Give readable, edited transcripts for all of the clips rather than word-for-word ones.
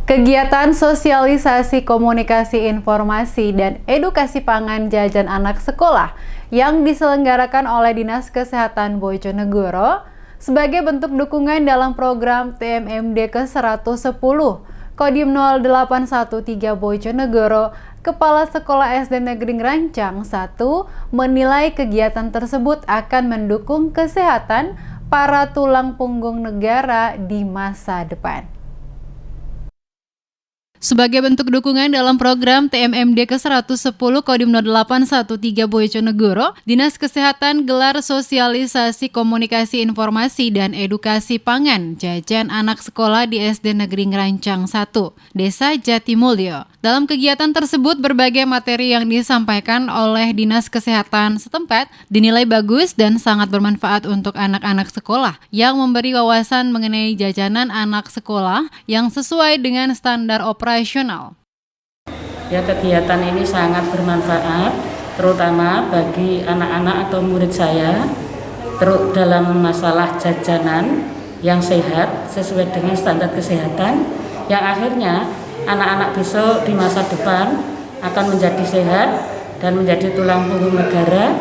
Kegiatan sosialisasi komunikasi informasi dan edukasi pangan jajan anak sekolah yang diselenggarakan oleh Dinas Kesehatan Bojonegoro sebagai bentuk dukungan dalam program TMMD ke-110 Kodim 0813 Bojonegoro, Kepala Sekolah SD Negeri Ngerancang 1 menilai kegiatan tersebut akan mendukung kesehatan para tulang punggung negara di masa depan. Sebagai bentuk dukungan dalam program TMMD ke-110 Kodim 0813 Bojonegoro, Dinas Kesehatan gelar sosialisasi komunikasi informasi dan edukasi pangan jajan anak sekolah di SD Negeri Ngerancang 1, Desa Jatimulyo. Dalam kegiatan tersebut, berbagai materi yang disampaikan oleh Dinas Kesehatan setempat dinilai bagus dan sangat bermanfaat untuk anak-anak sekolah yang memberi wawasan mengenai jajanan anak sekolah yang sesuai dengan standar operasional. Ya, kegiatan ini sangat bermanfaat, terutama bagi anak-anak atau murid saya, dalam masalah jajanan yang sehat sesuai dengan standar kesehatan, yang akhirnya anak-anak besok di masa depan akan menjadi sehat dan menjadi tulang punggung negara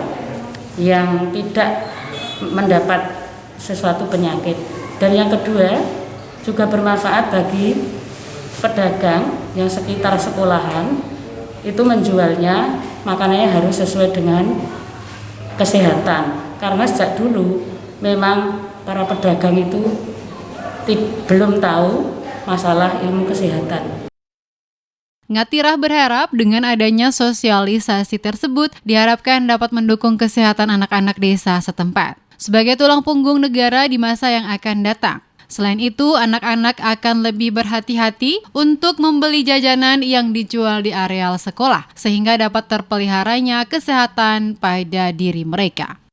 yang tidak mendapat sesuatu penyakit. Dan yang kedua, juga bermanfaat bagi pedagang yang sekitar sekolahan itu menjualnya makanannya harus sesuai dengan kesehatan, karena sejak dulu memang para pedagang itu belum tahu masalah ilmu kesehatan. Ngatirah berharap dengan adanya sosialisasi tersebut diharapkan dapat mendukung kesehatan anak-anak desa setempat sebagai tulang punggung negara di masa yang akan datang. Selain itu, anak-anak akan lebih berhati-hati untuk membeli jajanan yang dijual di areal sekolah sehingga dapat terpeliharanya kesehatan pada diri mereka.